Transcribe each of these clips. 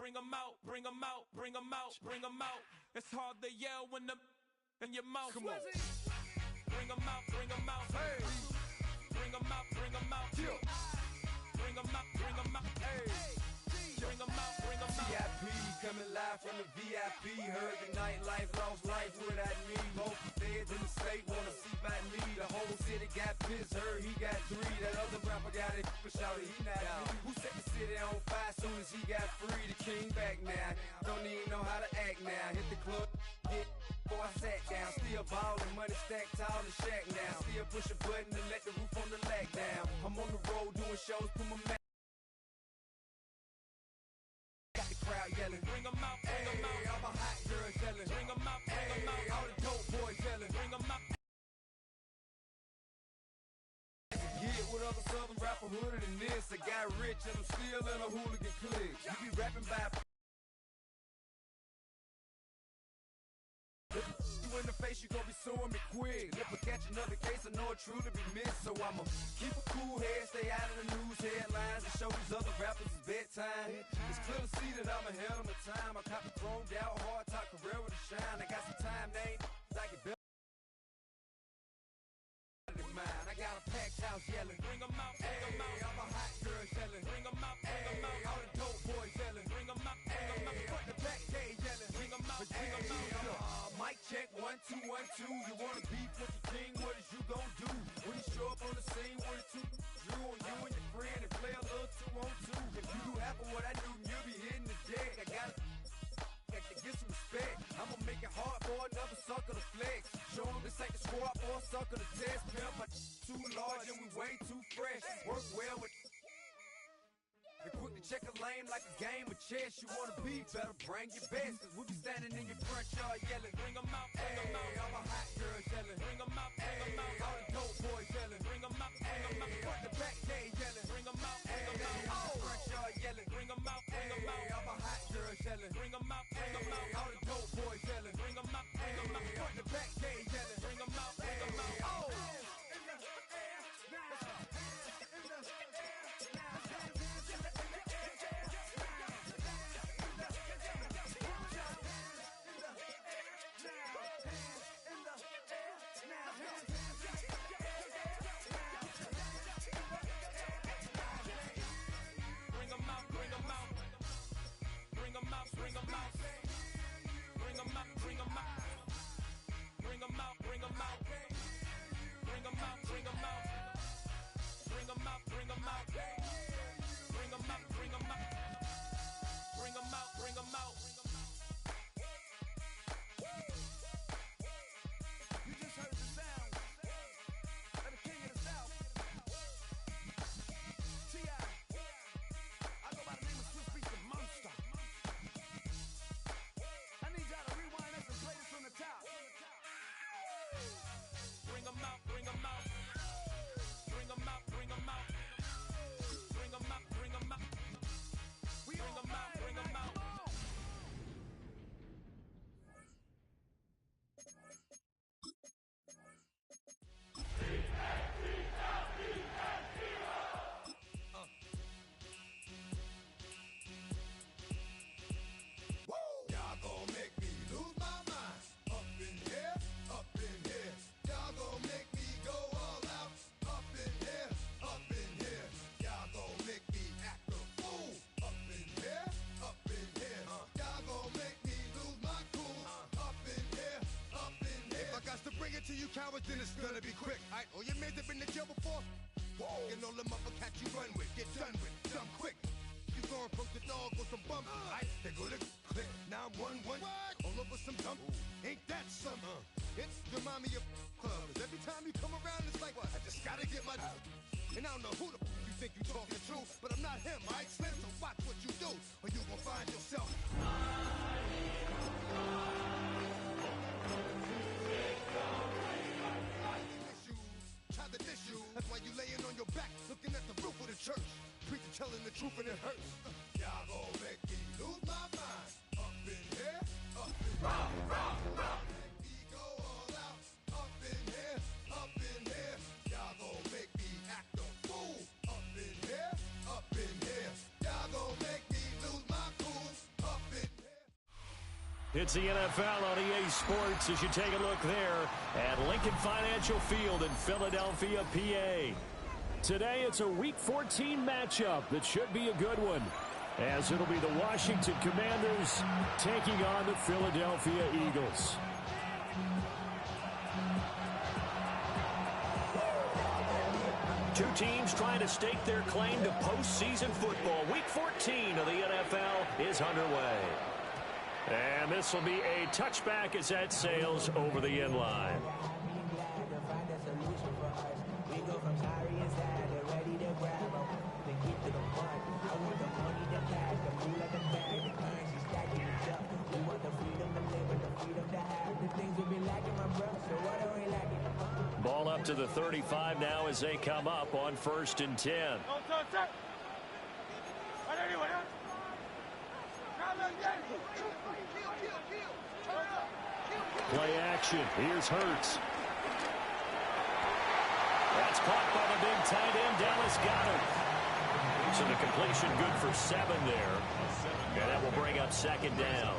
bring them out, bring them out, bring them out, bring them out. It's hard to yell when the in your mouth. Come on. Bring them out, bring them out. Hey. Bring them out, bring them out. Yeah. Bring them out, bring them out. Hey. Bring them out, bring them out. VIP coming live from the VIP. Heard the nightlife, lost life without me. Both feds in the state wanna see by me. The whole city got pissed, heard he got 3. That other rapper got it, but shouted he not me. Who set the city on fire soon as he got free? The king back now, don't even know how to act now. Hit the club, get before I sat down. Still ballin', money stacked tall in the shack now. Still push a button and let the roof on the lag down. I'm on the road doing shows, put my man. Got the crowd yelling, Bring them out, bring them out. all my hot girls yelling, Bring them out, bring them out. all the dope boys yelling, Bring them out. get with other southern rapper hooded than this. I got rich and I'm still in a hooligan clique. You be rapping by you in the face, you gon' be suing me quick. If I catch another case, I know it truly be missed. So I'ma keep a cool head, stay out of the news headlines, and show these other rappers it's bedtime. It's clear to see that I'm ahead of my time. I copy chromed out, hard top career with a shine. I got some time, name I get better than mine. I got a packed house yelling, Bring them out, bring them out. all my hot girls yelling, Bring them out, bring them out. all the dope boys yelling, Bring them out, bring them out. front the back day yelling. Bring them out, bring them out. Mic check 1 2 1 2. You wanna beef with the king? What is you gon' do when you show up on the scene with a 2 drew on you and your friend and play a little 2 on 2? If you do half of what I do, you'll be hitting the deck. I gotta get some respect. I'ma make it hard for another sucker to flex. Show 'em this ain't the squad for a sucker to test. Pimp, my too large and we way too fresh. Work well with. And quick to check a lane like a game of chess. You wanna be better, bring your best. Cause we be standing in your front yard yelling. Bring them out, bring them out. All my hot girls yelling. Bring them out, bring them out. All the dope boys yelling. Bring them out, bring them out. Front the back day yelling. Bring them out, bring them out. Front yard yelling. Bring them out, bring them out. All my hot girls yelling. Bring them out, bring them out. All the dope boys yelling. Bring them out, bring them out. Front the back day yelling. Bring them out, bring them out. Bring them out, bring them out. Bring them out, bring them out. Bring them out, bring them out. Bring them out, bring them out. Bring them out, bring them out. Bring them out, bring them out. Bring them out, bring them out. Bring them out, bring them out. You just heard the sound of the king of the South. T.I. I go by the name of Swiss Beats the Monster. I need y'all to rewind this and play this from the top. Bring them out, bring them out. Bring them out, bring them out. Bring them out, bring them out. We Bring all them out, right bring them tonight, out. come on. Y'all gon' make me lose my mind. Up in here, up in here. Y'all gon' make me go all out. Up in here, up in here. Y'all gon' make me act a fool. Up in here, up in here. Y'all gon' make me lose my cool. Up in here, up in here. If I got to bring it to you cowards, then it's gonna be quick. Alright, all your mans have been to jail before? And all the motherfuckers you run with, get done with, done quick. You gon' approach the dog with some bump. Alright, they go to click 911. All over some dump. Ain't that something? It's remind me of club. 'Cause every time you come around, it's like, I just gotta get my. And I don't know who the you think you talking to, but I'm not him, alright, Slim? So watch what you do, or you gon' find yourself. Try the issue. That's why you laying on your back, looking at the roof of the church. Preacher telling the truth and it hurts. Y'all gon' make me lose my mind. Up in here, up in here. Make me go all out. Up in here, up in here. Y'all gon' make me act a fool. Up in here, up in here. Y'all gon' make me lose my cool. It's the NFL on EA Sports as you take a look there at Lincoln Financial Field in Philadelphia, PA. Today it's a Week 14 matchup that should be a good one, as it'll be the Washington Commanders taking on the Philadelphia Eagles. Two teams trying to stake their claim to postseason football. Week 14 of the NFL is underway. And this will be a touchback as that sails over the end line. Ball up to the 35 now as they come up on 1st and 10. Play action. Here's Hurts. That's caught by the big tight end, Dallas Goedert. So the completion good for 7 there. And that will bring up 2nd down.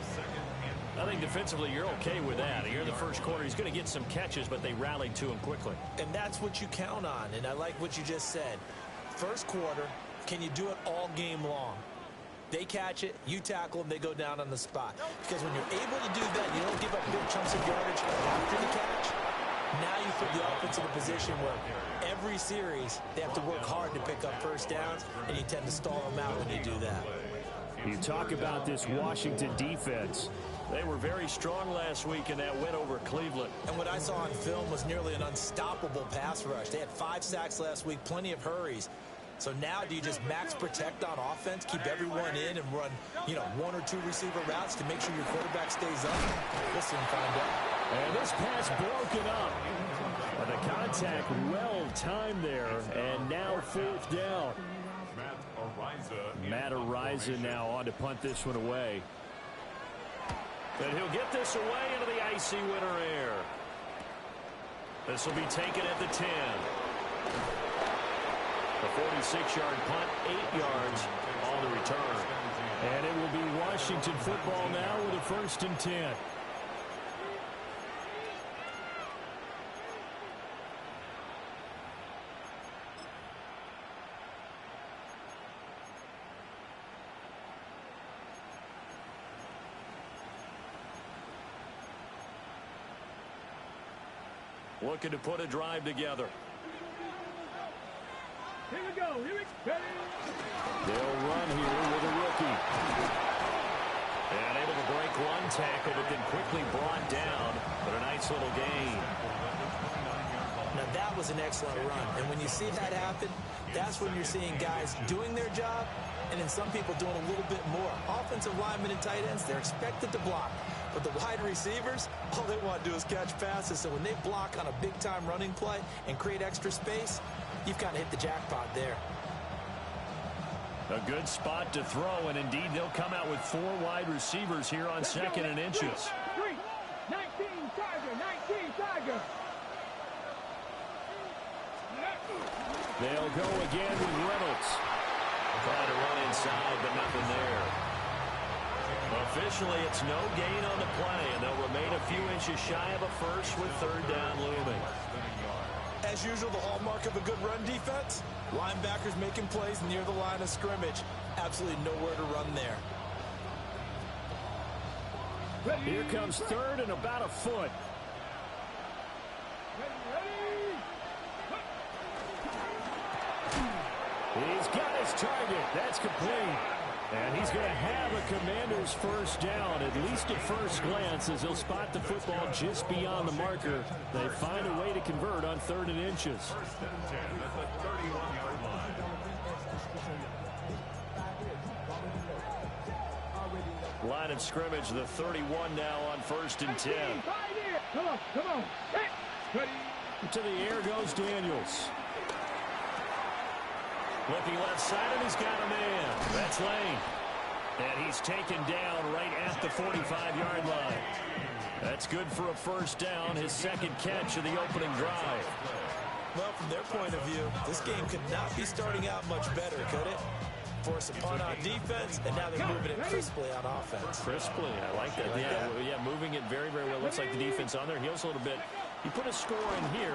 I think defensively you're okay with that. Here in the first quarter, he's going to get some catches, but they rallied to him quickly. And that's what you count on, and I like what you just said. First quarter, can you do it all game long? They catch it, you tackle them, they go down on the spot. Because when you're able to do that, you don't give up big chunks of yardage after the catch. Now you put the offense in a position where every series they have to work hard to pick up first downs, and you tend to stall them out when you do that. You talk about this Washington defense. They were very strong last week in that win over Cleveland. And what I saw on film was nearly an unstoppable pass rush. They had 5 sacks last week, plenty of hurries. So now do you just max protect on offense, keep everyone in, and run, 1 or 2 receiver routes to make sure your quarterback stays up? We'll soon find out. And this pass broken up. The contact well timed there, and now 4th down. Matt Ariza now on to punt this one away. And he'll get this away into the icy winter air. This will be taken at the 10. The 46-yard punt, 8 yards on the return. And it will be Washington football now with a 1st and 10. Looking to put a drive together. Here we go. Here we go. They'll run here with a rookie. And able to break one tackle, but then quickly brought down. But a nice little gain. Now that was an excellent run. And when you see that happen, that's when you're seeing guys doing their job, and then some people doing a little bit more. Offensive linemen and tight ends, they're expected to block. But the wide receivers, all they want to do is catch passes. So when they block on a big-time running play and create extra space, you've kind of hit the jackpot there. A good spot to throw, and indeed they'll come out with 4 wide receivers here on 2nd and inches. 3, 19, Tiger, 19, Tiger. They'll go again with Reynolds. Trying to run inside, but nothing there. Officially, it's no gain on the play, and they'll remain a few inches shy of a first with 3rd down looming. As usual, the hallmark of a good run defense, linebackers making plays near the line of scrimmage. Absolutely nowhere to run there. Here comes 3rd and about a foot. He's got his target. That's complete. And he's going to have a Commander's 1st down, at least at first glance, as he'll spot the football just beyond the marker. They find a way to convert on 3rd and inches. Line of scrimmage, the 31 now on 1st and 10. Come on, come on. To the air goes Daniels. Looking left side, and he's got a man. That's Lane. And he's taken down right at the 45-yard line. That's good for a 1st down, his 2nd catch of the opening drive. Well, from their point of view, this game could not be starting out much better, could it? force a punt on defense, and now they're moving it crisply on offense. Crisply, I like that. Yeah, moving it very, very well. Looks like the defense on their heels a little bit. You put a score in here,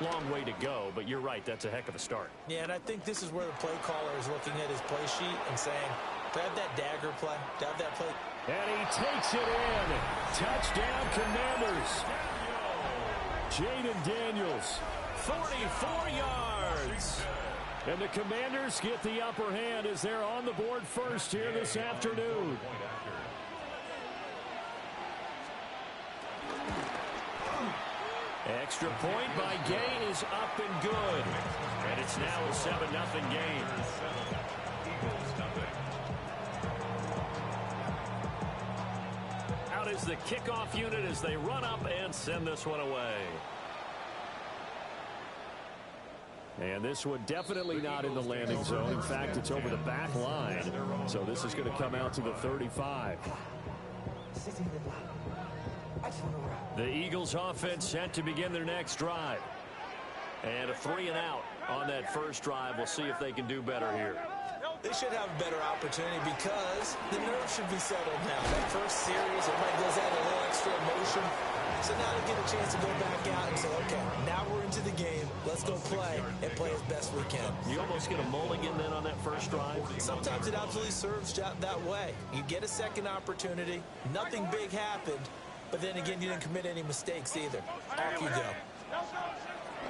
long way to go, but you're right, that's a heck of a start. Yeah, and I think this is where the play caller is looking at his play sheet and saying, do I have that dagger play? Do I have that play? And he takes it in. Touchdown, Commanders. Jaden Daniels, 44 yards. And the Commanders get the upper hand as they're on the board first here this afternoon. Extra point by Gay is up and good. And it's now a 7-0 game. Out is the kickoff unit as they run up and send this one away. And this one definitely not in the landing zone. In fact, it's over the back line. So this is going to come out to the 35. The Eagles offense set to begin their next drive. And a 3-and-out on that first drive. We'll see if they can do better here. They should have a better opportunity because the nerves should be settled now. That first series, everybody goes out a little extra emotion. So now they get a chance to go back out and say, okay, now we're into the game. Let's go play and play as best we can. You almost get a mulligan then on that first drive? Sometimes it absolutely serves that way. You get a second opportunity. Nothing big happened. But then again, you didn't commit any mistakes either. Off you go.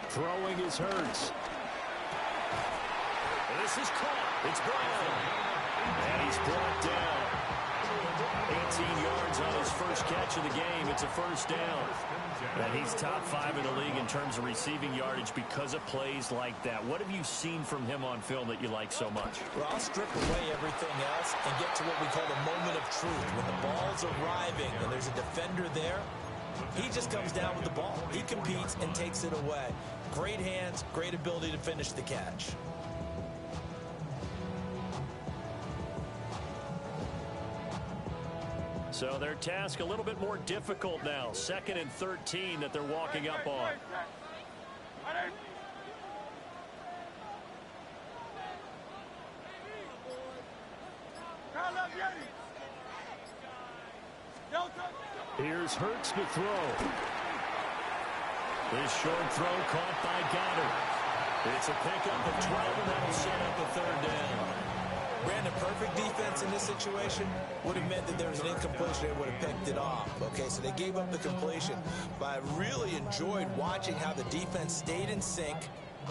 Throwing is Hurts. This is caught. It's Brown. And he's brought down. 18 yards on his first catch of the game. It's a first down. And he's top 5 in the league in terms of receiving yardage because of plays like that. What have you seen from him on film that you like so much? Well, I'll strip away everything else and get to what we call the moment of truth. When the ball's arriving and there's a defender there, he just comes down with the ball. He competes and takes it away. Great hands, great ability to finish the catch. So their task a little bit more difficult now. 2nd and 13 that they're walking up on. Here's Hurts to throw. This short throw caught by Goddard. It's a pickup of 12, and that'll set up a 3rd down. Brandon, perfect defense in this situation would have meant that there was an incompletion. They would have picked it off. Okay, so they gave up the completion. But I really enjoyed watching how the defense stayed in sync,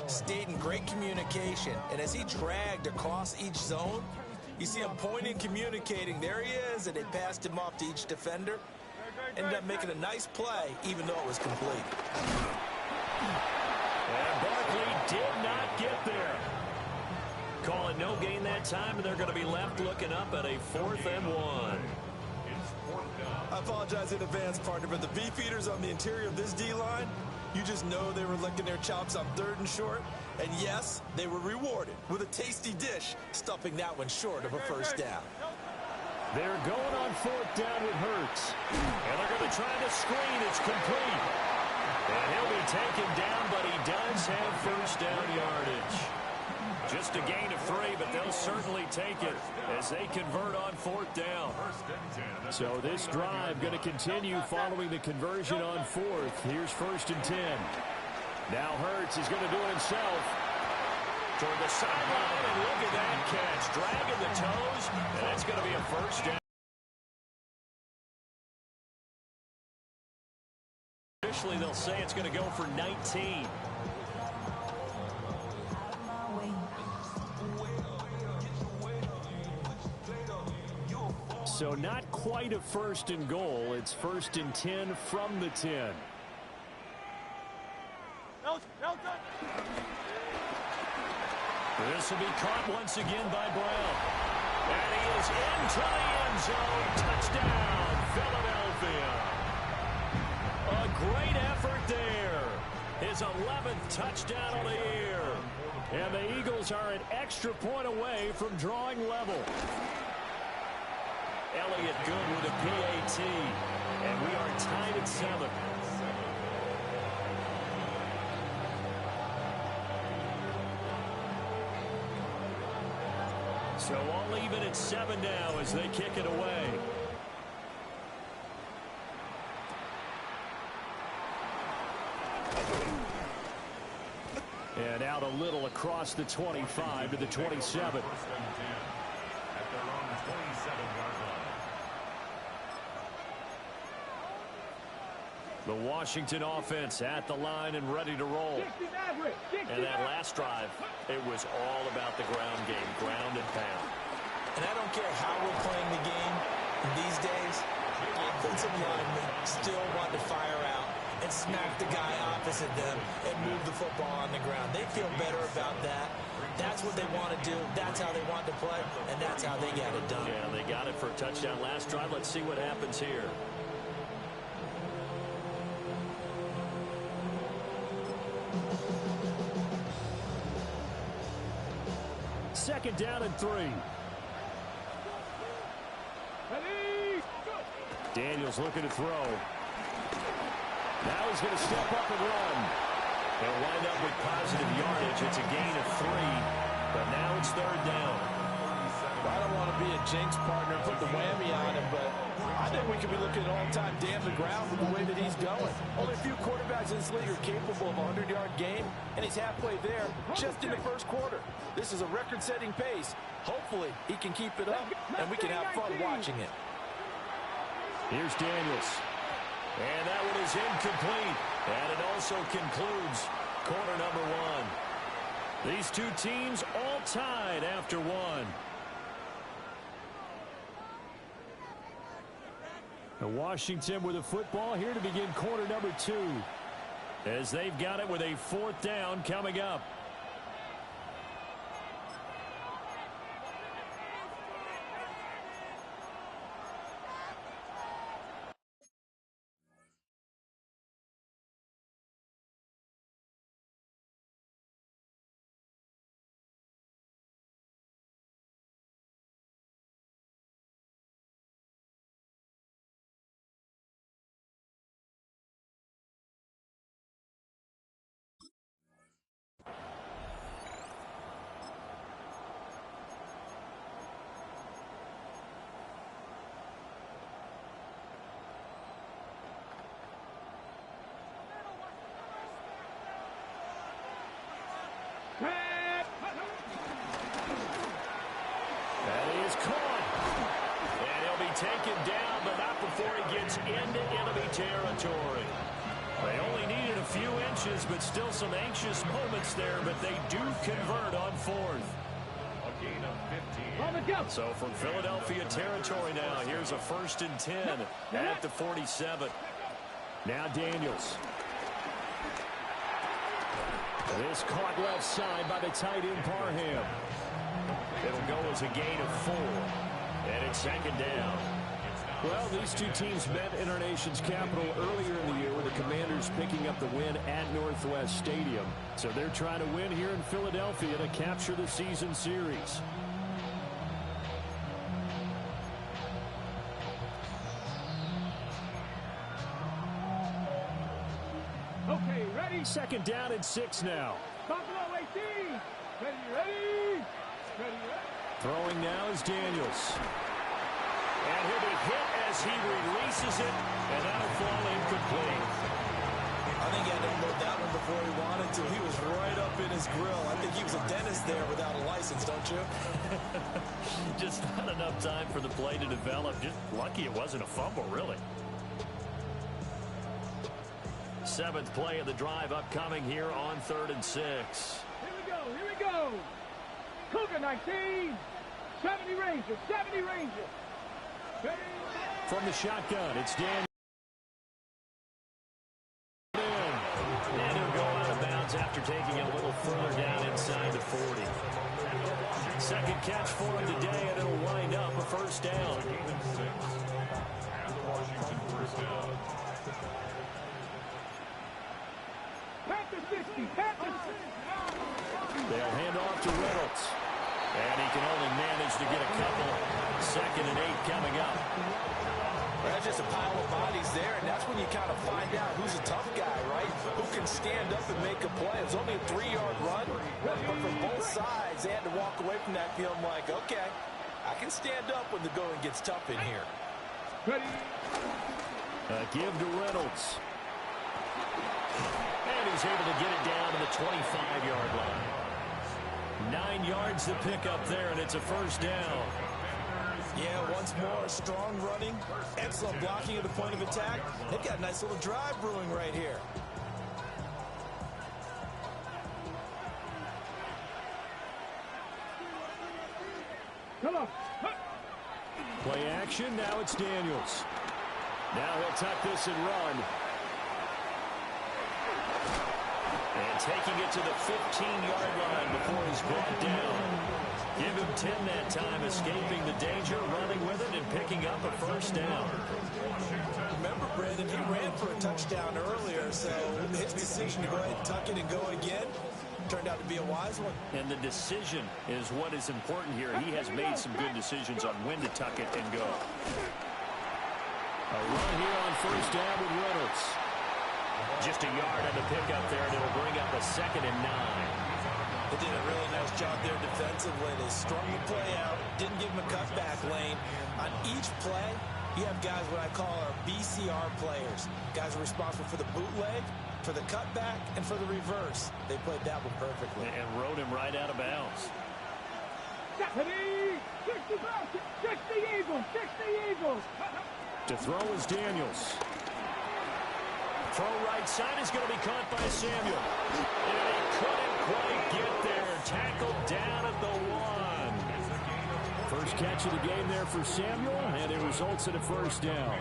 stayed in great communication. And as he dragged across each zone, you see him pointing, communicating. There he is, and they passed him off to each defender. Ended up making a nice play, even though it was complete. And Barkley did not get there. Calling no gain that time, and they're going to be left looking up at a 4th and 1. I apologize in advance, partner, but the beefeaters on the interior of this D-line, you just know they were licking their chops on 3rd and short. And yes, they were rewarded with a tasty dish, stuffing that one short of a first down. They're going on 4th down with Hurts. And they're going to try to screen. It's complete. And he'll be taken down, but he does have first down yardage. Just a gain of 3, but they'll certainly take it as they convert on 4th down. So this drive going to continue following the conversion on 4th. Here's 1st and 10. Now Hurts is going to do it himself. Toward the sideline, and look at that catch. Dragging the toes, and it's going to be a first down. Officially, they'll say it's going to go for 19. So not quite a 1st and goal. It's 1st and 10 from the 10. This will be caught once again by Brown. And he is into the end zone. Touchdown, Philadelphia. A great effort there. His 11th touchdown of the year. And the Eagles are an extra point away from drawing level. Elliott good with a PAT. And we are tied at 7. So all even at 7 now as they kick it away. And out a little across the 25 to the 27. The Washington offense at the line and ready to roll. And that last drive, it was all about the ground game, ground and pound. And I don't care how we're playing the game these days, offensive linemen still want to fire out and smack the guy opposite them and move the football on the ground. They feel better about that. That's what they want to do. That's how they want to play, and that's how they get it done. Yeah, they got it for a touchdown last drive. Let's see what happens here. Second down and 3. Daniels looking to throw. Now he's going to step up and run. He'll wind up with positive yardage. It's a gain of 3, but now it's third down. Well, I don't want to be a jinx partner, put the whammy on him, but I think we could be looking at all-time damn the ground with the way that he's going. Only a few quarterbacks in this league are capable of a 100-yard game, and he's halfway there just in the first quarter. This is a record-setting pace. Hopefully, he can keep it up, and we can have fun watching it. Here's Daniels. And that one is incomplete. And it also concludes quarter number 1. These two teams all tied after 1. Washington with the football here to begin quarter number 2. As they've got it with a 4th down coming up. That is caught. And he'll be taken down, but not before he gets into enemy territory. They only needed a few inches, but still some anxious moments there, but they do convert on 4th. A gain of 15. So from Philadelphia territory now, here's a 1st and 10 at the 47. Now Daniels. This caught left side by the tight end Parham. It'll go as a gain of 4. And it's second down. Well, these two teams met in our nation's capital earlier in the year with the Commanders picking up the win at Northwest Stadium. So they're trying to win here in Philadelphia to capture the season series. Okay, ready? Second down and 6 now. Buffalo 18. Ready? Throwing now is Daniels. And he'll be hit as he releases it, and that'll fall incomplete. I think he had to unload that one before he wanted to. He was right up in his grill. I think he was a dentist there without a license, don't you? Just not enough time for the play to develop. Just lucky it wasn't a fumble, really. 7th play of the drive upcoming here on 3rd and 6. Here we go. Cougar 19. 70 Rangers. Ready? From the shotgun, it's Daniels. And he'll go out of bounds after taking it a little further down inside the 40. Second catch for him today, and it'll wind up a 1st down. Panthers 60. They'll hand off to Reynolds. And he can only manage to get a couple. 2nd and 8 coming up. That's just a pile of bodies there, and that's when you kind of find out who's a tough guy, right? Who can stand up and make a play. It was only a 3-yard run, but from both sides, they had to walk away from that feeling like, okay, I can stand up when the going gets tough in here. Ready. Give to Reynolds. And he's able to get it down to the 25-yard line. 9 yards to pick up there, and it's a first down. Yeah, once more, strong running, excellent blocking at the point of attack. They've got a nice little drive brewing right here. Come on. Play action, now it's Daniels. Now he'll tuck this and run. And taking it to the 15-yard line before he's brought down. Give him 10 that time, escaping the danger, running with it, and picking up a first down. Remember, Brandon, he ran for a touchdown earlier, so his decision to go ahead and tuck it and go again turned out to be a wise one. And the decision is what is important here. He has made some good decisions on when to tuck it and go. A run here on first down with Reynolds. Just a yard on the pickup there, and it'll bring up a 2nd and 9. They did a really nice job there defensively. They strung the play out, didn't give him a cutback lane. On each play, you have guys what I call our BCR players. Guys are responsible for the bootleg, for the cutback, and for the reverse. They played that one perfectly. And rode him right out of bounds. Ready. 60 Eagles. 60 Eagles. To throw is Daniels. Throw right side is going to be caught by Samuel. And he couldn't quite get there. Tackled down at the 1. First catch of the game there for Samuel, and it results in a first down.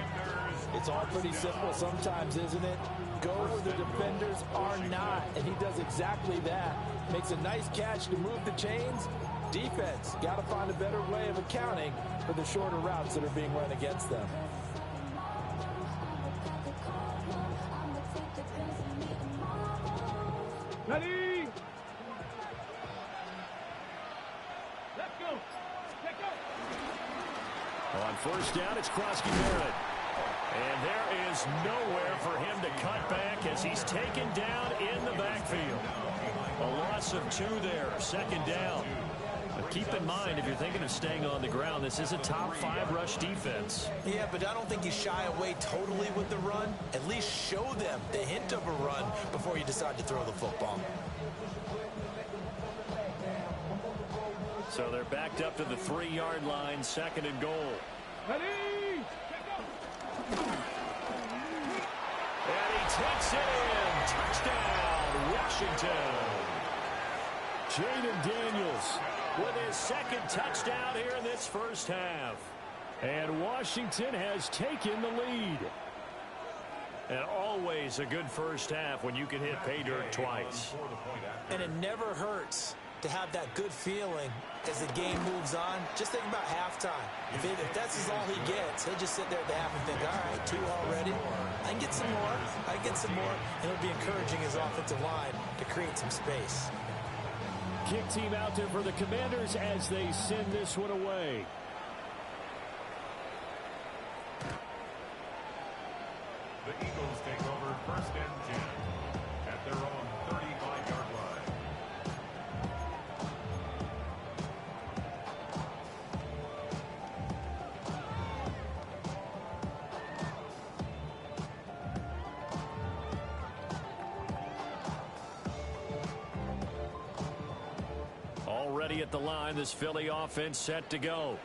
It's all pretty simple sometimes, isn't it? Go where the defenders are not, and he does exactly that. Makes a nice catch to move the chains. Defense, got to find a better way of accounting for the shorter routes that are being run against them. Ready. Let's go. Let's go. On first down, it's Krosky-Barrett. And there is nowhere for him to cut back as he's taken down in the backfield. A loss of 2 there, 2nd down. But keep in mind, if you're thinking of staying on the ground, this is a top 5 rush defense. Yeah, but I don't think you shy away totally with the run. At least show them the hint of a run before you decide to throw the football. So they're backed up to the 3-yard line, 2nd and goal. Ready. And he takes it in. Touchdown, Washington. Jaden Daniels with his 2nd touchdown here in this first half. And Washington has taken the lead. And always a good first half when you can hit pay dirt twice. And it never hurts to have that good feeling as the game moves on. Just think about halftime. If that's all he gets, he'll just sit there at the half and think, all right, 2 already. I can get some more. I can get some more. And it'll be encouraging his offensive line to create some space. Kick team out there for the Commanders as they send this one away. The Eagles take over 1st and 10 at their own 35-yard line. Already at the line, this Philly offense set to go.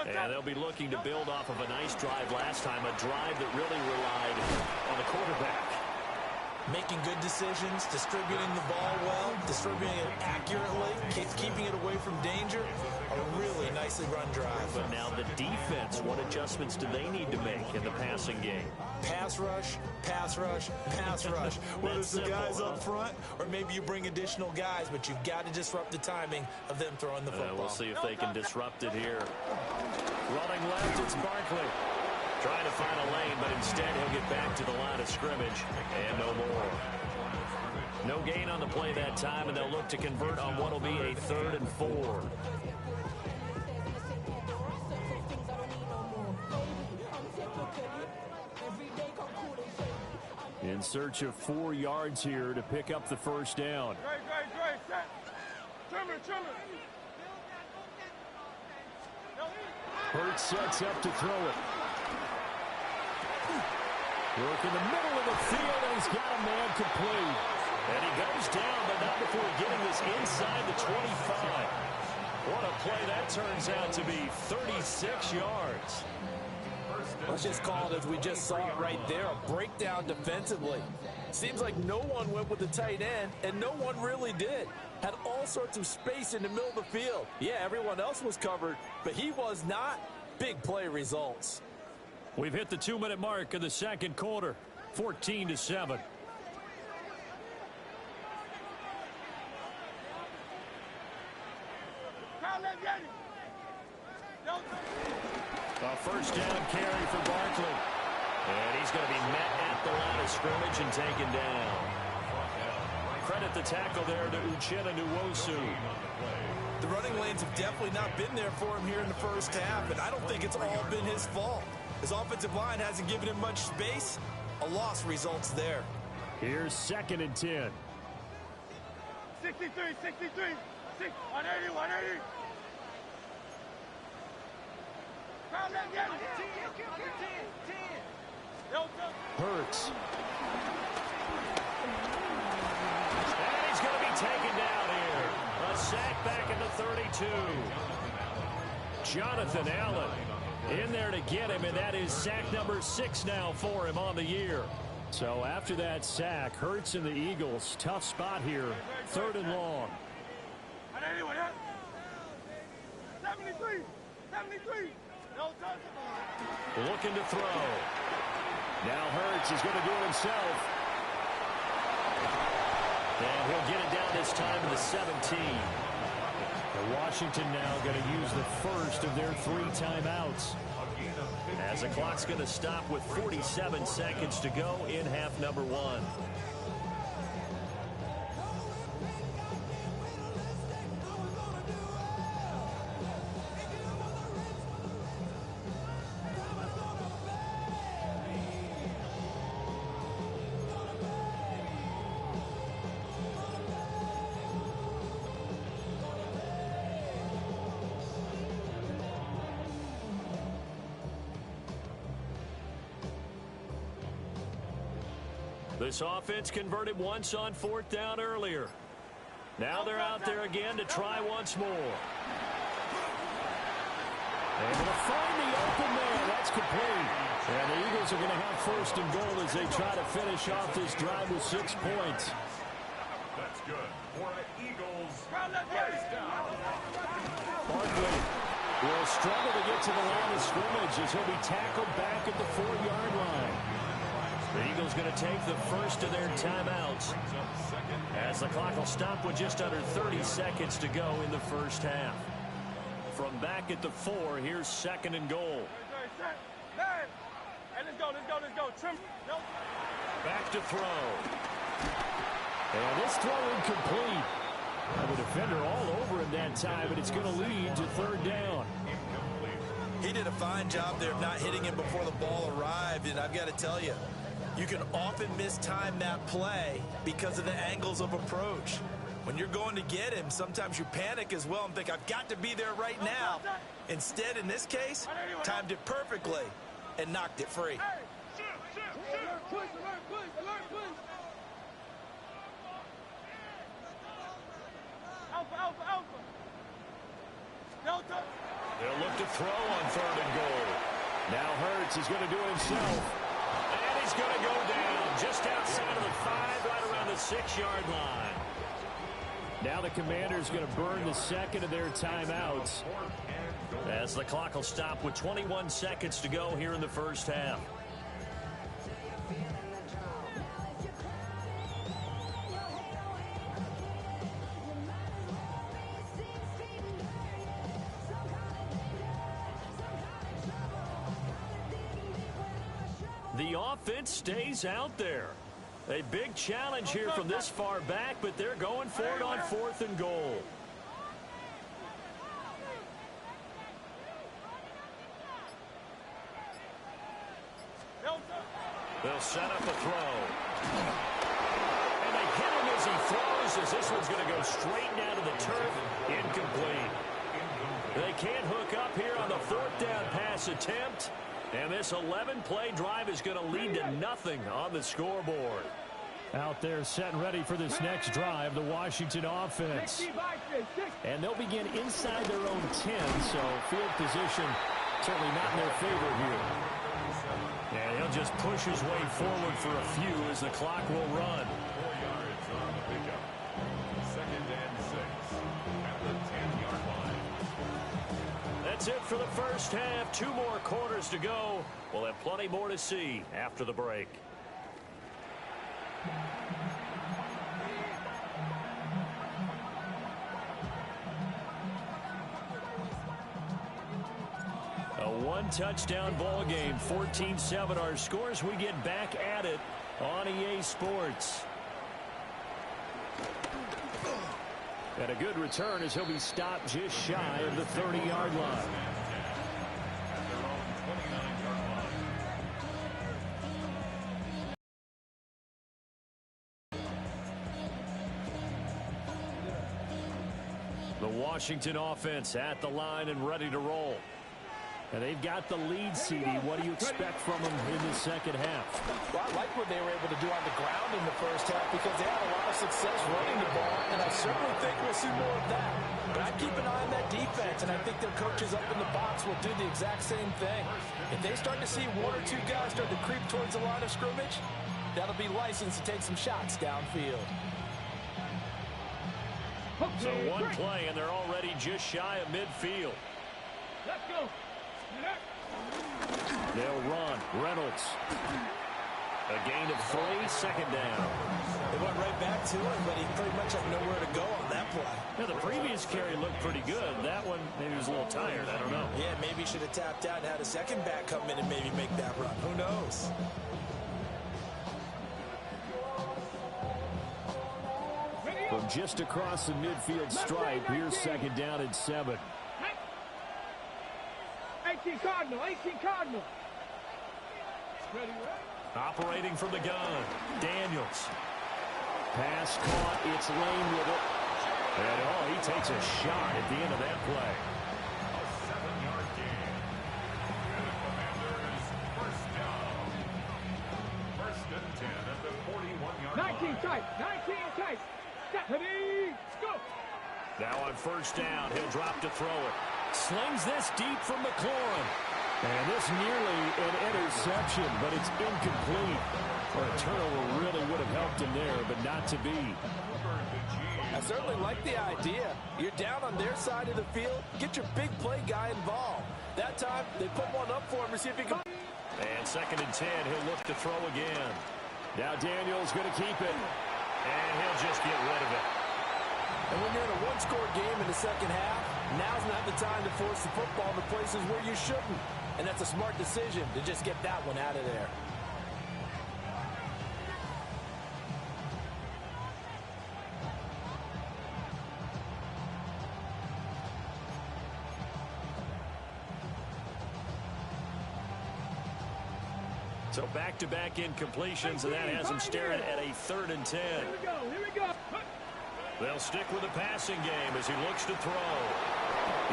And they'll be looking to build off of a nice drive last time, a drive that really relied on the quarterback. Making good decisions, distributing the ball well, distributing it accurately, keeping it away from danger. A really nicely run drive. But now the defense, what adjustments do they need to make in the passing game? Pass rush, pass rush, pass rush. Whether it's the guys up front or maybe you bring additional guys, but you've got to disrupt the timing of them throwing the football. We'll see if they can disrupt it here. Running left, it's Barkley. Trying to find a lane, but instead he'll get back to the line of scrimmage. And no more. No gain on the play that time, and they'll look to convert on what will be a 3rd and 4. In search of 4 yards here to pick up the first down. Hurts sets up to throw it. Work in the middle of the field, and he's got a man complete. And he goes down, but not before getting this inside the 25. What a play that turns out to be, 36 yards. Let's just call it as we just saw it right there, a breakdown defensively. Seems like no one went with the tight end, and no one really did. Had all sorts of space in the middle of the field. Yeah, everyone else was covered, but he was not. Big play results. We've hit the 2-minute mark of the second quarter, 14-7. A first down carry for Barkley. And he's going to be met at the line of scrimmage and taken down. Credit the tackle there to Uchenna Nwosu. The running lanes have definitely not been there for him here in the first half, and I don't think it's all been his fault. His offensive line hasn't given him much space. A loss results there. Here's 2nd and 10. 63, 180, 180. Hurts. And he's going to be taken down here. A sack back at the 32. Jonathan Allen in there to get him, and that is sack number 6 now for him on the year. So after that sack, Hurts and the Eagles, tough spot here, 3rd and long. 73, 73. Looking to throw. Now Hurts is going to do it himself. And he'll get it down this time to the 17. And Washington now going to use the first of their 3 timeouts. As the clock's going to stop with 47 seconds to go in half number 1. This offense converted once on 4th down earlier. Now they're out there again to try once more. Able to find the open man. That's complete. And the Eagles are going to have 1st and goal as they try to finish off this drive with 6 points. That's good for the Eagles. Barkley will struggle to get to the line of scrimmage as he'll be tackled back at the 4-yard line. The Eagles going to take the first of their timeouts as the clock will stop with just under 30 seconds to go in the first half. From back at the 4, here's 2nd and goal. Let's go. Back to throw. And this throw incomplete. The defender all over him that time, but it's going to lead to 3rd down. He did a fine job there of not hitting him before the ball arrived, and I've got to tell you, you can often mistime that play because of the angles of approach. When you're going to get him, sometimes you panic as well and think, I've got to be there right now. Instead, in this case, timed it perfectly and knocked it free. They'll look to throw on 3rd and goal. Now Hurts is going to do it himself. And he's going to go down just outside of the 5, right around the 6-yard line. Now the Commanders going to burn the 2nd of their timeouts as the clock will stop with 21 seconds to go here in the first half. The offense stays out there. A big challenge here from this far back, but they're going for it on 4th and goal. They'll set up a throw. And they hit him as he throws, as this one's going to go straight down to the turf. Incomplete. They can't hook up here on the fourth down pass attempt. And this 11-play drive is going to lead to nothing on the scoreboard. Out there set and ready for this next drive, the Washington offense. And they'll begin inside their own 10, so field position certainly not in their favor here. And he'll just push his way forward for a few as the clock will run. 4 yards on the pickup. 2nd and 6 at the 10-yard line. That's it for the first half. 2 more quarters to go. We'll have plenty more to see after the break. A one-touchdown ball game, 14-7 our scores. We get back at it on EA Sports. And a good return as he'll be stopped just shy of the 30-yard line. At their own 29-yard line. The Washington offense at the line and ready to roll. And they've got the lead, CD. What do you expect from them in the second half? Well, I like what they were able to do on the ground in the first half because they had a lot of success running the ball, and I certainly think we'll see more of that. But I keep an eye on that defense, and I think their coaches up in the box will do the exact same thing. If they start to see 1 or 2 guys start to creep towards the line of scrimmage, that'll be licensed to take some shots downfield. So one play, and they're already just shy of midfield. Let's go. They'll run. Reynolds. A gain of 3, 2nd down. They went right back to him, but he pretty much had nowhere to go on that play. Now, the previous carry looked pretty good. That one, maybe he was a little tired. I don't know. Yeah, maybe he should have tapped out and had a second back come in and maybe make that run. Who knows? From just across the midfield stripe, here's 2nd down and 7. 18 Cardinal, 18 Cardinal. Ready, Operating from the gun. Daniels. Pass caught. It's Lane with it. And, he takes a shot at the end of that play. A 7-yard gain. And the Commanders first down. 1st and 10 at the 41-yard line. 19 tight, 19 tight. Ready, go. Now on first down, he'll drop to throw it. Slings this deep from McLaurin. And this nearly an interception, but it's incomplete. Or a turnover really would have helped him there, but not to be. I certainly like the idea. You're down on their side of the field. Get your big play guy involved. That time, they put one up for him to see if he can. And 2nd and 10, he'll look to throw again. Now Daniels going to keep it. And he'll just get rid of it. And when you're in a one-score game in the second half, now's not the time to force the football to places where you shouldn't. And that's a smart decision to just get that one out of there. So back-to-back incompletions, and that has him staring at a 3rd and 10. Here we go, here we go. They'll stick with the passing game as he looks to throw.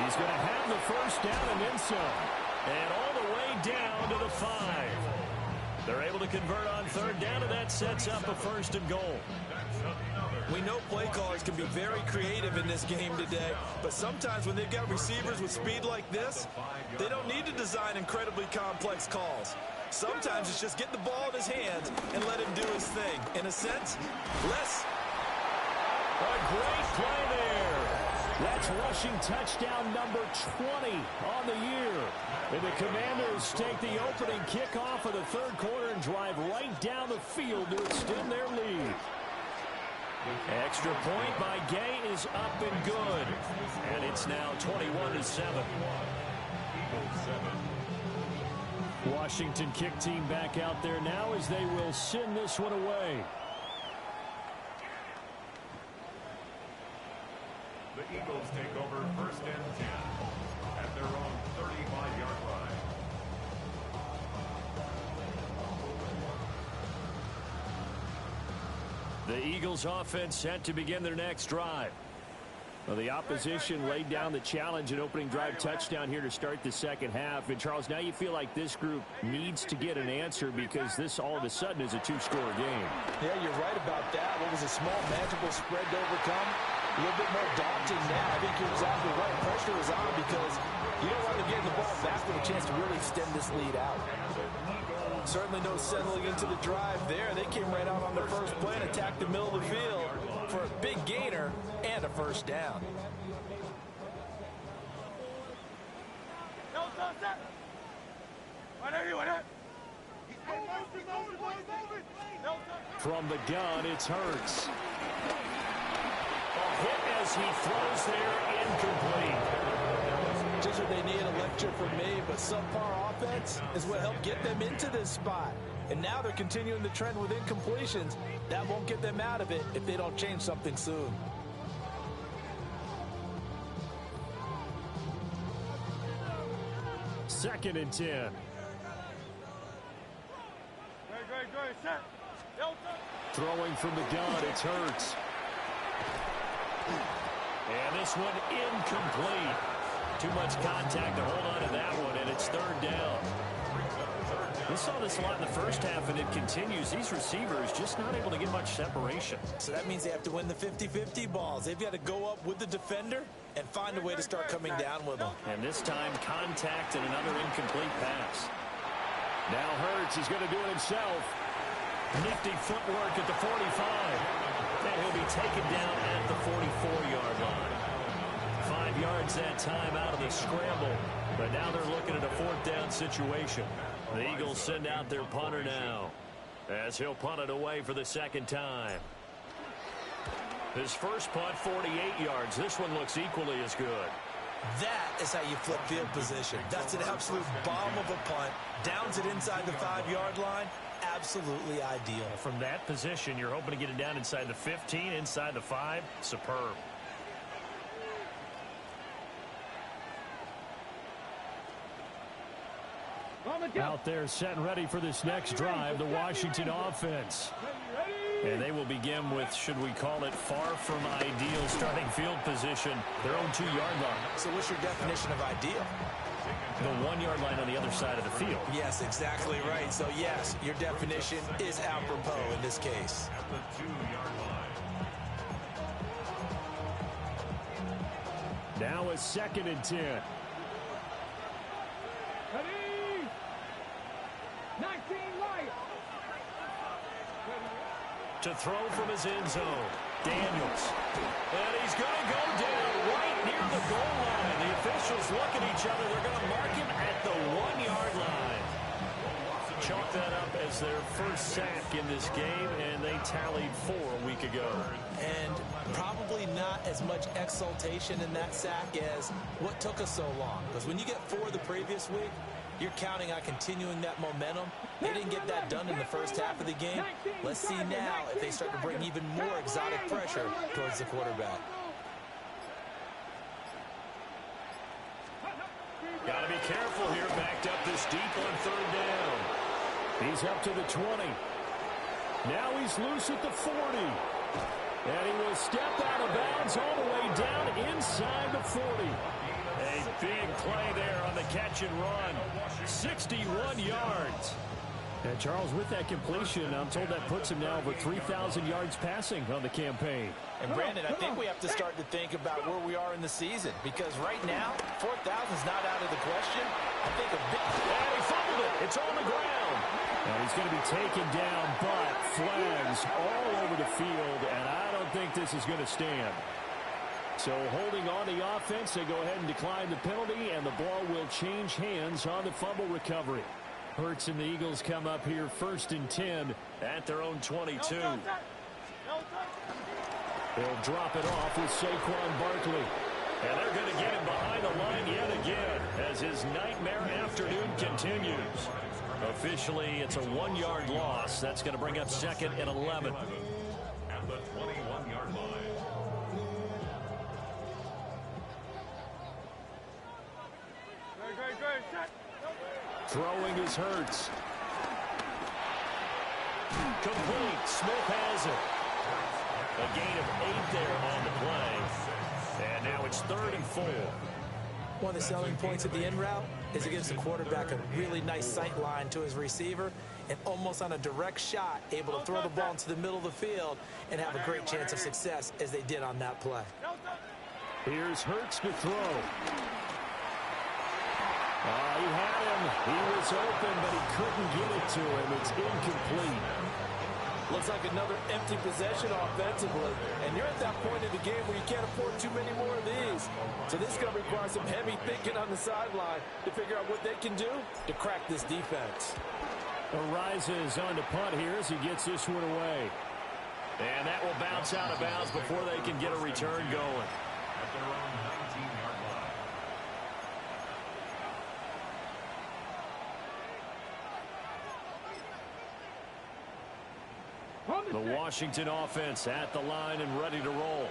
He's going to have the first down and then some. And all the way down to the 5. They're able to convert on 3rd down, and that sets up a 1st and goal. We know play callers can be very creative in this game today, but sometimes when they've got receivers with speed like this, they don't need to design incredibly complex calls. Sometimes it's just get the ball in his hands and let him do his thing. In a sense, less. A great play there. That's rushing touchdown number 20 on the year. And the Commanders take the opening kickoff of the 3rd quarter and drive right down the field to extend their lead. Extra point by Gay is up and good. And it's now 21-7. Washington kick team back out there now as they will send this one away. The Eagles take over 1st and 10 at their own 35-yard line. The Eagles offense set to begin their next drive. Well, the opposition laid down the challenge and opening drive touchdown here to start the second half. And, Charles, now you feel like this group needs to get an answer because this all of a sudden is a two-score game. Yeah, you're right about that. What was a small, manageable spread to overcome? A little bit more daunting now. I think you're exactly right. Pressure is on because you don't want to get the ball back with a chance to really extend this lead out. Certainly no settling into the drive there. They came right out on the first play and attacked the middle of the field for a big gainer and a first down. From the gun, it's Hurts. A hit as he throws there, incomplete. Just what they need, a lecture from me, but subpar offense is what helped get them into this spot. And now they're continuing the trend with incompletions. That won't get them out of it if they don't change something soon. Second and 10. Throwing from the gun, it's Hurts. And this one incomplete. Too much contact to hold on to that one, and it's third down. We saw this a lot in the first half, and it continues. These receivers just not able to get much separation. So that means they have to win the 50-50 balls. They've got to go up with the defender and find a way to start coming down with them. And this time, contact and another incomplete pass. Now Hurts is going to do it himself. Nifty footwork at the 45. And he'll be taken down at the 44-yard line. 5 yards that time out of the scramble. But now they're looking at a fourth down situation. The Eagles send out their punter now, as he'll punt it away for the second time. His first punt, 48 yards. This one looks equally as good. That is how you flip field position. That's an absolute bomb of a punt. Downs it inside the 5-yard line. Absolutely ideal. From that position, you're hoping to get it down inside the 15, inside the 5. Superb. Out there set and ready for this next drive, the Washington offense. And they will begin with, should we call it, far from ideal starting field position, their own 2-yard line. So what's your definition of ideal? The 1-yard line on the other side of the field. Yes, exactly right. So, yes, your definition is apropos in this case. At the 2-yard line. Now a second and 10. To throw from his end zone, Daniels. And he's going to go down right near the goal line. The officials look at each other. They're going to mark him at the 1-yard line. Chalk that up as their first sack in this game, and they tallied 4 a week ago. And probably not as much exultation in that sack as what took us so long. Because when you get 4 the previous week, you're counting on continuing that momentum. They didn't get that done in the first half of the game. Let's see now if they start to bring even more exotic pressure towards the quarterback. Got to be careful here, backed up this deep on third down. He's up to the 20. Now he's loose at the 40. And he will step out of bounds all the way down inside the 40. A big play there on the catch and run. 61 yards. And Charles, with that completion, I'm told that puts him now over 3,000 yards passing on the campaign. And Brandon, I think we have to start to think about where we are in the season, because right now, 4,000 is not out of the question. I think a big... And he fumbled it. It's on the ground. And he's going to be taken down, but flags all over the field, and I don't think this is going to stand. So holding on the offense, they go ahead and decline the penalty, and the ball will change hands on the fumble recovery. Hurts and the Eagles come up here first and 10 at their own 22. They'll drop it off with Saquon Barkley. And they're going to get him behind the line yet again as his nightmare afternoon continues. Officially, it's a 1-yard loss. That's going to bring up second and 11. At the 21-yard line. Throwing is Hurts. Complete. Smith has it. A gain of 8 there on the play. And now it's 3rd and 4. One of the selling points of the in route is it gives the quarterback a really nice sight line to his receiver and almost on a direct shot able to throw the ball into the middle of the field and have a great chance of success as they did on that play. Here's Hurts to throw. He had him. He was open, but he couldn't get it to him. It's incomplete. Looks like another empty possession offensively. And you're at that point in the game where you can't afford too many more of these. So this is going to require some heavy thinking on the sideline to figure out what they can do to crack this defense. Arises on to punt here as he gets this one away. And that will bounce out of bounds before they can get a return going. At their own 19-yard line. The Washington offense at the line and ready to roll.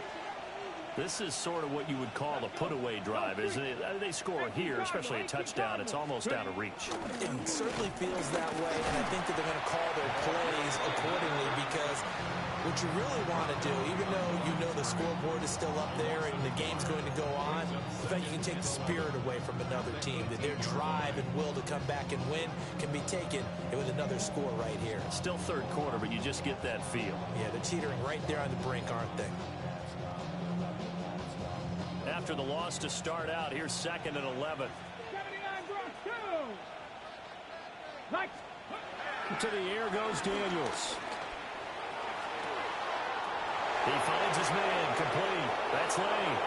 This is sort of what you would call a put-away drive, isn't it? They score here, especially a touchdown. It's almost out of reach. It certainly feels that way, and I think that they're going to call their plays accordingly because what you really want to do, even though you know the scoreboard is still up there and the game's going to go on, the fact you can take the spirit away from another team, that their drive and will to come back and win can be taken with another score right here. Still 3rd quarter, but you just get that feel. Yeah, they're teetering right there on the brink, aren't they? After the loss to start out, here's 2nd and 11. 79, To the air goes Daniels. He finds his man, complete. That's Lane.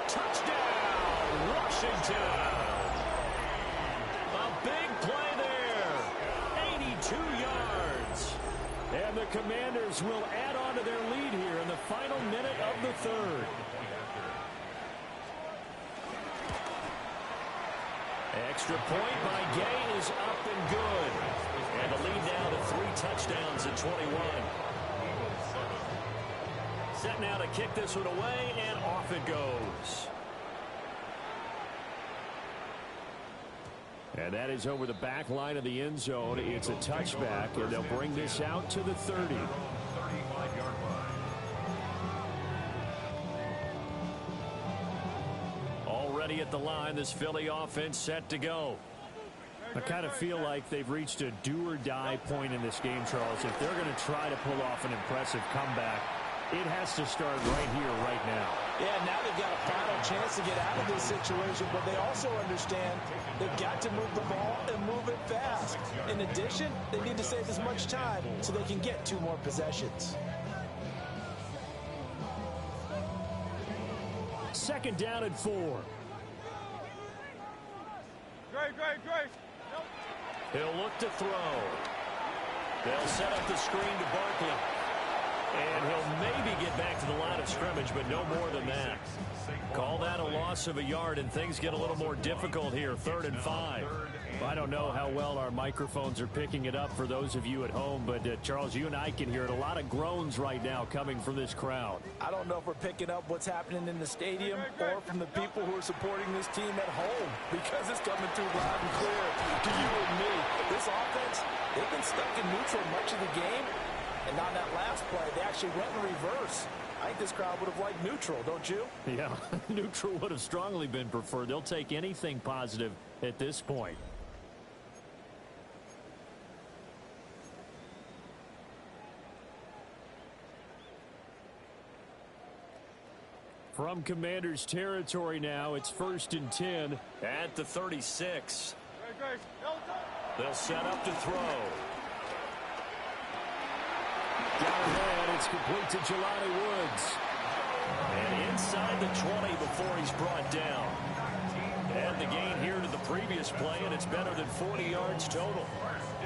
Touchdown, Washington. A big play there. 82 yards. And the Commanders will add on to their lead here in the final minute of the 3rd. Extra point by Gay is up and good. And the lead now to 3 touchdowns at 21. Set now to kick this one away, and off it goes. And that is over the back line of the end zone. It's a touchback, and they'll bring this out to the 30. 35-yard line. Already at the line, this Philly offense set to go. I kind of feel like they've reached a do-or-die point in this game, Charles. If they're going to try to pull off an impressive comeback, it has to start right here, right now. Yeah, now they've got a final chance to get out of this situation, but they also understand they've got to move the ball and move it fast. In addition, they need to save as much time so they can get 2 more possessions. 2nd down and 4. Grace. He'll look to throw. They'll set up the screen to Barkley. And he'll maybe get back to the line of scrimmage, but no more than that. Call that a loss of a yard, and things get a little more difficult here. 3rd and 5. I don't know how well our microphones are picking it up for those of you at home, but Charles, you and I can hear it. A lot of groans right now coming from this crowd. I don't know if we're picking up what's happening in the stadium or from the people who are supporting this team at home, because it's coming through loud and clear to you and me. This offense, they've been stuck in neutral much of the game. And on that last play, they actually went in reverse. I think this crowd would have liked neutral, don't you? Yeah, neutral would have strongly been preferred. They'll take anything positive at this point. From Commanders territory now, it's 1st and 10 at the 36. They'll set up to throw. Down ahead, it's complete to Jelani Woods. And inside the 20 before he's brought down. And the gain here to the previous play, and it's better than 40 yards total.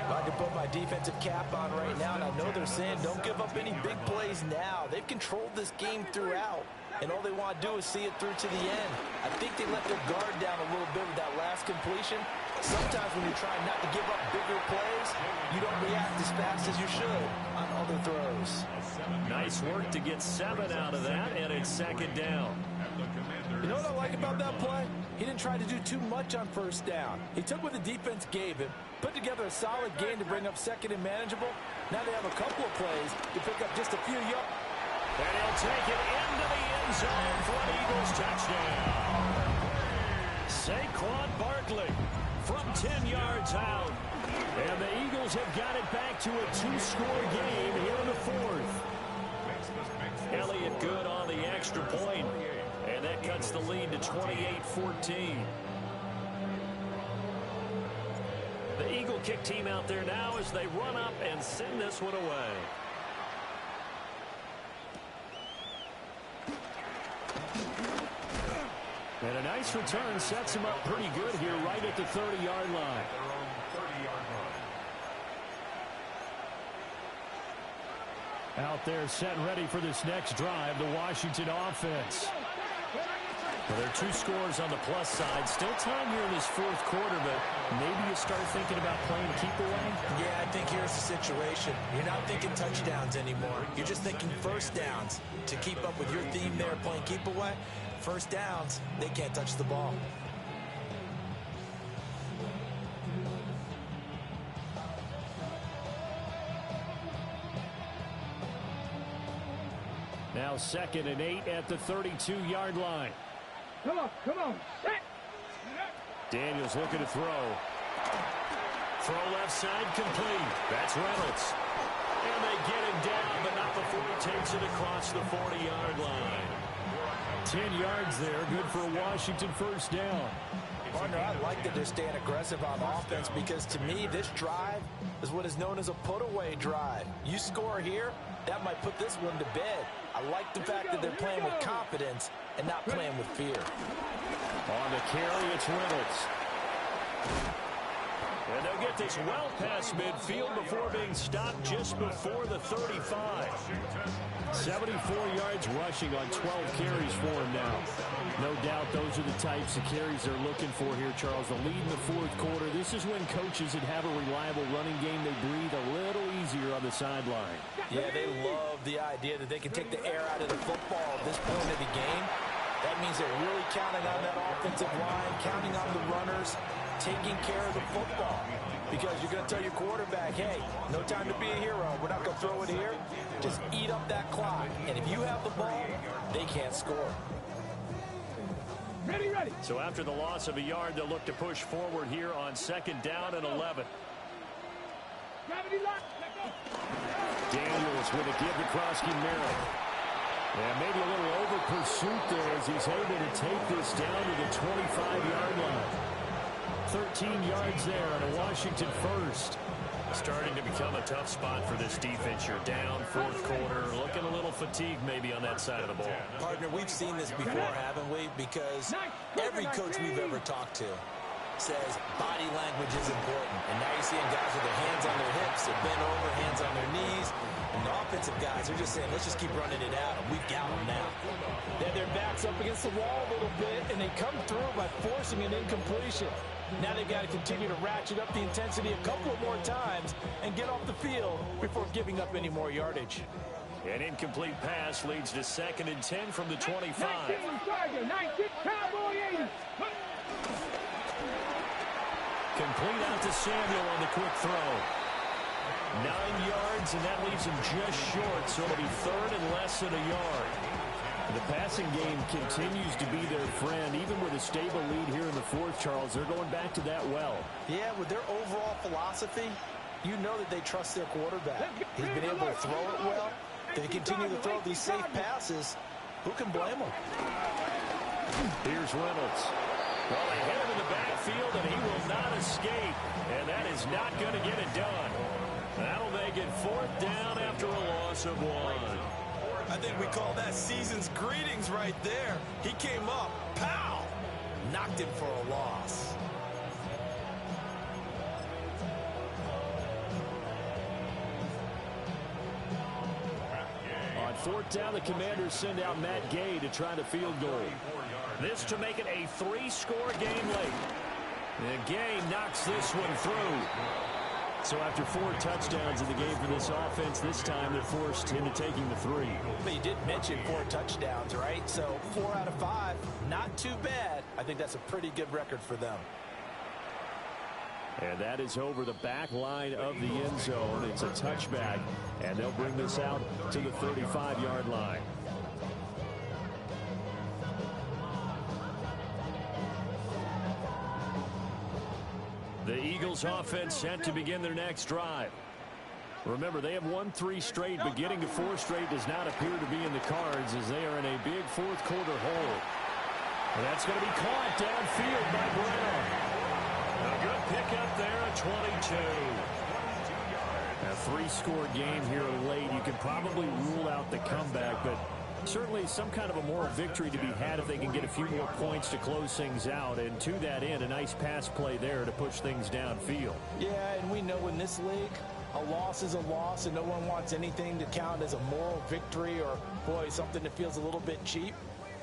I can put my defensive cap on right now, and I know they're saying don't give up any big plays now. They've controlled this game throughout, and all they want to do is see it through to the end. I think they let their guard down a little bit with that last completion. Sometimes when you're trying not to give up bigger plays, you don't react as fast as you should on other throws. Nice work to get 7 out of that, and it's 2nd down. You know what I like about that play? He didn't try to do too much on first down. He took what the defense gave him, put together a solid game to bring up second and manageable. Now they have a couple of plays to pick up just a few yards. And he'll take it into the end zone for an Eagles touchdown. Saquon Barkley from 10 yards out. And the Eagles have got it back to a two-score game here in the fourth. Elliott good on the extra point. And that cuts the lead to 28-14. The Eagle kick team out there now as they run up and send this one away. And a nice return sets him up pretty good here right at the 30-yard line. Out there set and ready for this next drive, the Washington offense. Well, there are two scores on the plus side. Still time here in this fourth quarter, but maybe you start thinking about playing keep away? Yeah, I think here's the situation. You're not thinking touchdowns anymore. You're just thinking first downs. To keep up with your theme there, playing keep away, first downs, they can't touch the ball. Now 2nd and 8 at the 32-yard line. Come on, set. Daniels looking to throw. Throw left side complete. That's Reynolds. And they get him down, but not before he takes it across the 40-yard line. 10 yards there, good for a Washington first down. Partner, I like that they're staying aggressive on offense because to me, this drive is what is known as a put-away drive. You score here, that might put this one to bed. I like the fact that they're playing with confidence and not playing with fear. On the carry, it's Reynolds. And they'll get this well past midfield before being stopped just before the 35. 74 yards rushing on 12 carries for him now. No doubt those are the types of carries they're looking for here, Charles. The lead in the fourth quarter. This is when coaches that have a reliable running game, they breathe a little easier on the sideline. Yeah, they love the idea that they can take the air out of the football at this point of the game. That means they're really counting on that offensive line, counting on the runners, taking care of the football. Because you're going to tell your quarterback, hey, no time to be a hero. We're not going to throw it here. Just eat up that clock. And if you have the ball, they can't score. Ready. So after the loss of a yard, they'll look to push forward here on 2nd down and 11. Gravity lock. Daniels with a give to Krosky-Merritt. And maybe a little over pursuit there as he's able to take this down to the 25-yard line. 13 yards there on a Washington first. Starting to become a tough spot for this defense. You're down fourth quarter, looking a little fatigued maybe on that side of the ball. Partner, we've seen this before, haven't we? Because every coach we've ever talked to says body language is important. And now you're seeing guys with their hands on their hips, they're bent over, hands on their knees. And the offensive guys are just saying, let's just keep running it out. And we've got them now. They have their backs up against the wall a little bit, and they come through by forcing an incompletion. Now they've got to continue to ratchet up the intensity a couple of more times and get off the field before giving up any more yardage. An incomplete pass leads to 2nd and 10 from the 25. 19 Cowboy 80. Complete out to Samuel on the quick throw. 9 yards, and that leaves him just short, so it'll be 3rd and less than a yard. The passing game continues to be their friend. Even with a stable lead here in the fourth, Charles, they're going back to that well. Yeah, with their overall philosophy, you know that they trust their quarterback. He's been able to throw it well. They continue to throw these safe passes. Who can blame them? Here's Reynolds. Well, they hit him in the backfield, and he will not escape. And that is not going to get it done. That'll make it 4th down after a loss of 1. I think we call that season's greetings right there. He came up, pow, knocked him for a loss. On 4th down, the Commanders send out Matt Gay to try the field goal. This to make it a 3-score game late. And Gay knocks this one through. So after 4 touchdowns in the game for this offense, this time they're forced into taking the 3. But you did mention 4 touchdowns, right? So 4 out of 5, not too bad. I think that's a pretty good record for them. And that is over the back line of the end zone. It's a touchback, and they'll bring this out to the 35-yard line. The Eagles offense set to begin their next drive. Remember, they have won 3 straight, but getting to 4 straight does not appear to be in the cards as they are in a big fourth-quarter hole. And that's going to be caught downfield by Brown. A good pickup there at 22. A 3-score game here late. You can probably rule out the comeback, but certainly some kind of a moral victory to be had if they can get a few more points to close things out. And to that end, a nice pass play there to push things downfield. Yeah, and we know in this league, a loss is a loss, and no one wants anything to count as a moral victory or, boy, something that feels a little bit cheap.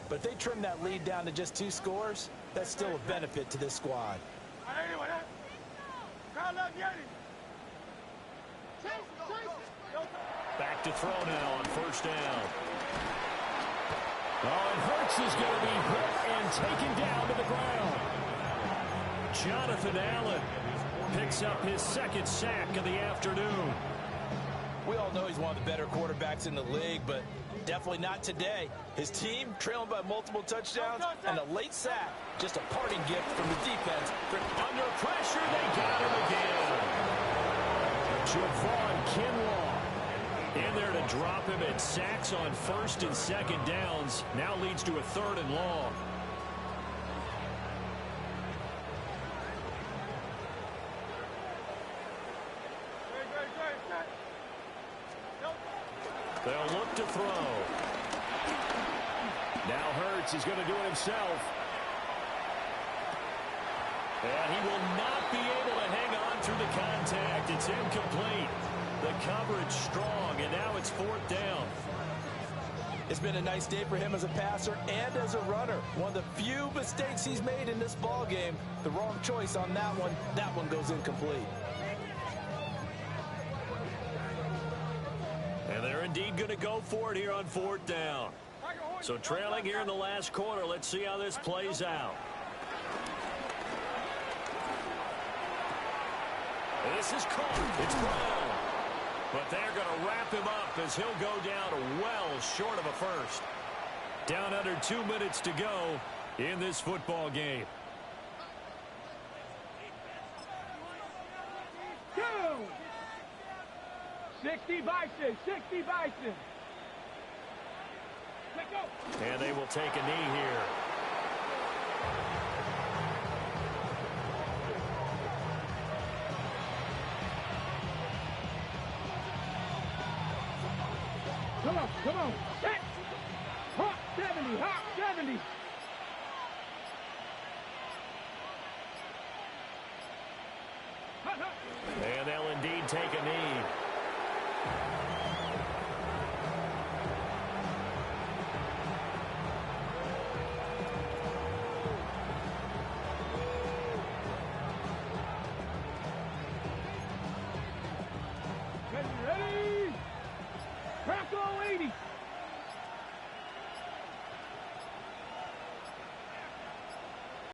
But if they trim that lead down to just 2 scores, that's still a benefit to this squad. Back to throw now on first down. Oh, and Hurts is going to be hit and taken down to the ground. Jonathan Allen picks up his 2nd sack of the afternoon. We all know he's one of the better quarterbacks in the league, but definitely not today. His team trailing by multiple touchdowns and a late sack. Just a parting gift from the defense. Under pressure, they got him again. Javon Kinlaw in there to drop him, and sacks on 1st and 2nd downs. Now leads to a 3rd and long. They'll look to throw. Now Hurts is going to do it himself. And he will not be able to hang on through the contact. It's incomplete. The coverage strong, and now it's 4th down. It's been a nice day for him as a passer and as a runner. One of the few mistakes he's made in this ball game. The wrong choice on that one. That one goes incomplete. And they're indeed going to go for it here on 4th down. So trailing here in the last quarter, let's see how this plays out. This is caught. It's Brown. But they're going to wrap him up as he'll go down well short of a first. Down under 2 minutes to go in this football game. 60 Bison, 60 Bison. And they will take a knee here. Come on, set. Hop 70, hop 70. And they'll indeed take a